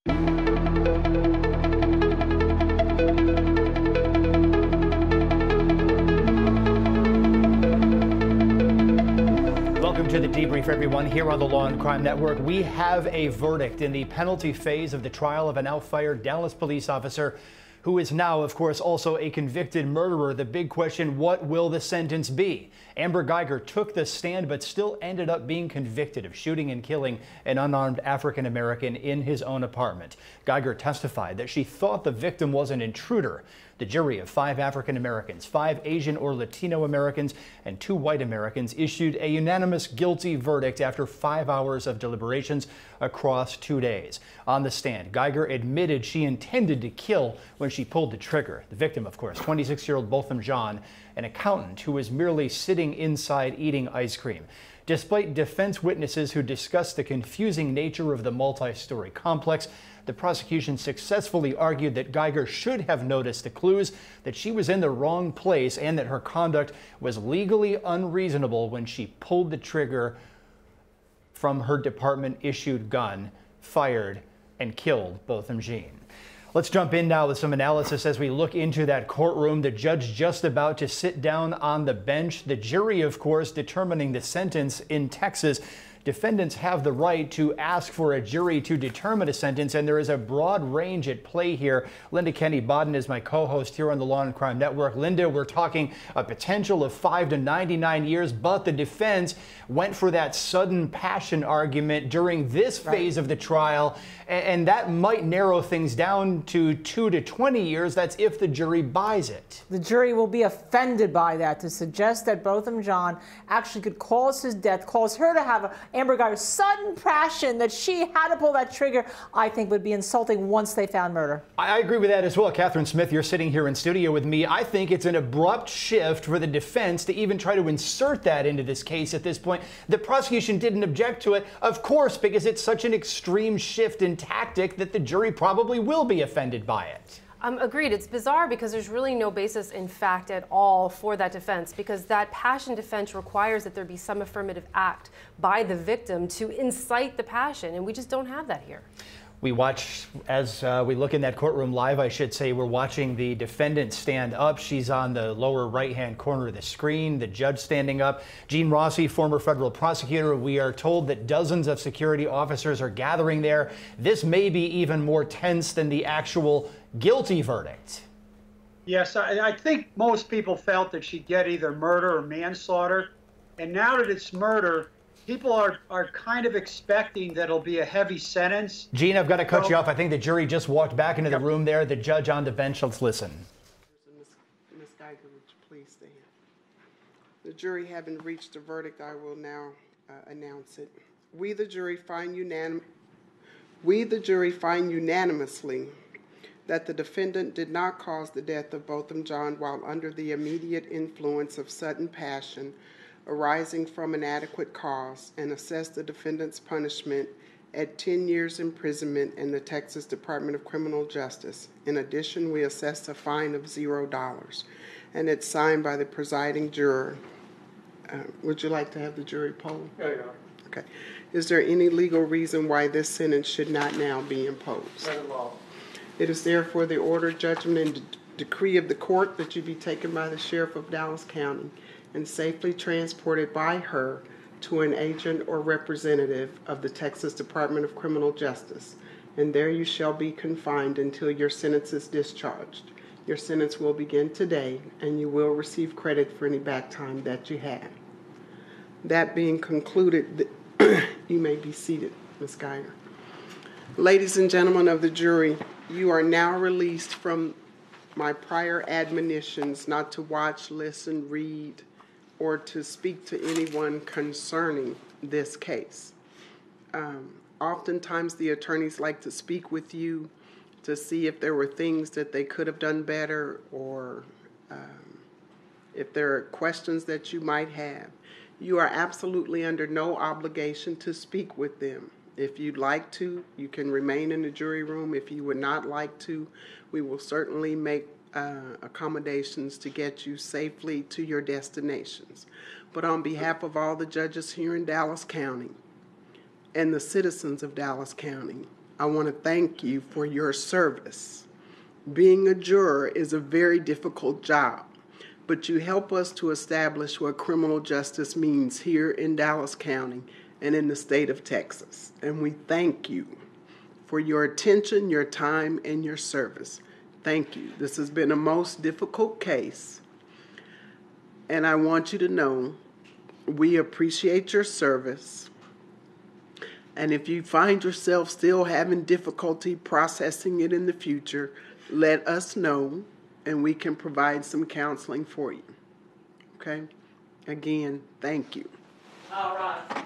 Welcome to the debrief, everyone, here on the Law and Crime Network. We have a verdict in the penalty phase of the trial of a now fired Dallas police officer who is now, of course, also a convicted murderer. The big question, what will the sentence be? Amber Guyger took the stand but still ended up being convicted of shooting and killing an unarmed African American in his own apartment. Guyger testified that she thought the victim was an intruder. The jury of 5 African Americans, 5 Asian or Latino Americans, and 2 white Americans issued a unanimous guilty verdict after 5 hours of deliberations across 2 days. On the stand, Guyger admitted she intended to kill when she pulled the trigger. The victim, of course, 26-year-old Botham Jean, an accountant who was merely sitting inside eating ice cream. Despite defense witnesses who discussed the confusing nature of the multi-story complex, the prosecution successfully argued that Guyger should have noticed the clues, that she was in the wrong place, and that her conduct was legally unreasonable when she pulled the trigger from her department-issued gun, fired, and killed Botham Jean. Let's jump in now with some analysis as we look into that courtroom. The judge just about to sit down on the bench. The jury, of course, determining the sentence in Texas. Defendants have the right to ask for a jury to determine a sentence, and there is a broad range at play here. Linda Kenny-Bodden is my co-host here on the Law and Crime Network. Linda, we're talking a potential of 5 to 99 years, but the defense went for that sudden passion argument during this phase of the trial, and that might narrow things down to 2 to 20 years. That's if the jury buys it. The jury will be offended by that. To suggest that Botham Jean actually could cause his death, cause her to have Amber Guyger's sudden passion that she had to pull that trigger, I think would be insulting once they found murder. I agree with that as well. Catherine Smith, you're sitting here in studio with me. I think it's an abrupt shift for the defense to even try to insert that into this case at this point. The prosecution didn't object to it, of course, because it's such an extreme shift in tactic that the jury probably will be offended by it. Agreed. It's bizarre because there's really no basis in fact at all for that defense, because that passion defense requires that there be some affirmative act by the victim to incite the passion, and we just don't have that here. We watch, as we look in that courtroom live, I should say, we're watching the defendant stand up. She's on the lower right-hand corner of the screen, the judge standing up. Gene Rossi, former federal prosecutor, we are told that dozens of security officers are gathering there. This may be even more tense than the actual guilty verdict. Yes, I think most people felt that she'd get either murder or manslaughter. And now that it's murder, people are kind of expecting that it'll be a heavy sentence. Gene, I've got to cut you off. I think the jury just walked back into the room there. The judge on the bench. Let's listen. Ms. Guyger, would you please stand? The jury having reached a verdict, I will now announce it. We, the jury, find unanimously that the defendant did not cause the death of Botham Jean while under the immediate influence of sudden passion arising from an adequate cause, and assess the defendant's punishment at 10 years imprisonment in the Texas Department of Criminal Justice. In addition, we assess a fine of $0, and it's signed by the presiding juror. Would you like to have the jury poll? Yeah. Okay. Is there any legal reason why this sentence should not now be imposed? By the law. It is therefore the order, judgment, and decree of the court that you be taken by the Sheriff of Dallas County and safely transported by her to an agent or representative of the Texas Department of Criminal Justice, and there you shall be confined until your sentence is discharged. Your sentence will begin today, and you will receive credit for any back time that you have. That being concluded, you may be seated, Ms. Guyger. Ladies and gentlemen of the jury, you are now released from my prior admonitions not to watch, listen, read, or to speak to anyone concerning this case. Oftentimes the attorneys like to speak with you to see if there were things that they could have done better, or if there are questions that you might have. You are absolutely under no obligation to speak with them. If you'd like to, you can remain in the jury room. If you would not like to, we will certainly make accommodations to get you safely to your destinations. But on behalf of all the judges here in Dallas County and the citizens of Dallas County, I want to thank you for your service. Being a juror is a very difficult job, but you help us to establish what criminal justice means here in Dallas County and in the state of Texas. And we thank you for your attention, your time, and your service. Thank you. This has been a most difficult case, and I want you to know we appreciate your service. And if you find yourself still having difficulty processing it in the future, let us know and we can provide some counseling for you. Okay? Again, thank you. All right.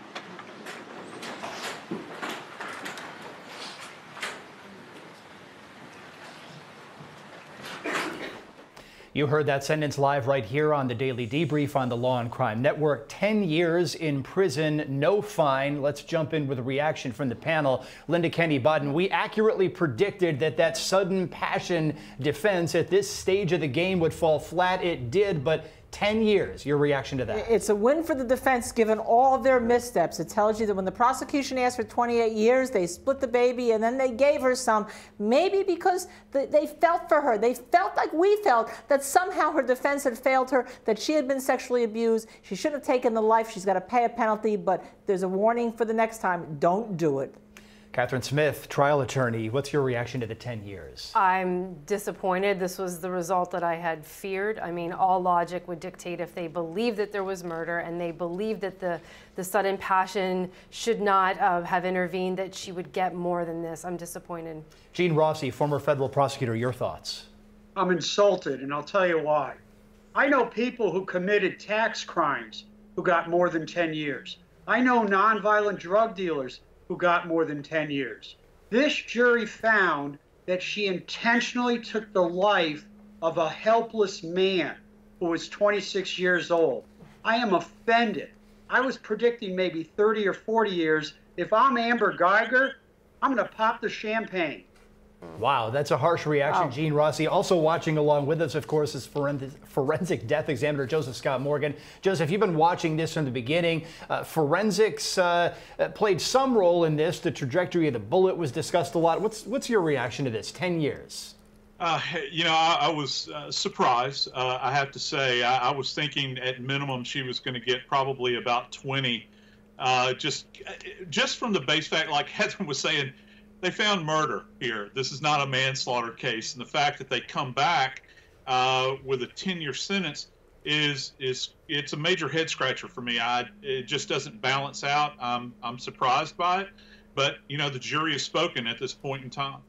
You heard that sentence live right here on the Daily Debrief on the Law and Crime Network. 10 years in prison, no fine. Let's jump in with a reaction from the panel. Linda Kenny-Bodden, we accurately predicted that sudden passion defense at this stage of the game would fall flat. It did, but 10 years. Your reaction to that? It's a win for the defense given all of their missteps. It tells you that when the prosecution asked for 28 years, they split the baby and then they gave her some, maybe because they felt for her. They felt like we felt that somehow her defense had failed her, that she had been sexually abused. She shouldn't have taken the life. She's got to pay a penalty, but there's a warning for the next time. Don't do it. Catherine Smith, trial attorney, what's your reaction to the 10 years? I'm disappointed. This was the result that I had feared. I mean, all logic would dictate if they believed that there was murder and they believed that the sudden passion should not have intervened, that she would get more than this. I'm disappointed. Gene Rossi, former federal prosecutor, your thoughts? I'm insulted, and I'll tell you why. I know people who committed tax crimes who got more than 10 years. I know nonviolent drug dealers who got more than 10 years. This jury found that she intentionally took the life of a helpless man who was 26 years old. I am offended. I was predicting maybe 30 or 40 years. If I'm Amber Guyger, I'm going to pop the champagne. Wow, that's a harsh reaction. Wow. Gene Rossi. Also watching along with us, of course, is forensic death examiner Joseph Scott Morgan. Joseph, you've been watching this from the beginning. Forensics played some role in this. The trajectory of the bullet was discussed a lot. What's your reaction to this? 10 years. I was surprised. I have to say, I was thinking at minimum she was going to get probably about 20. Just from the base fact, like Heather was saying, they found murder here. This is not a manslaughter case, and the fact that they come back with a 10-year sentence it's a major head scratcher for me. It just doesn't balance out. I'm surprised by it, but the jury has spoken at this point in time.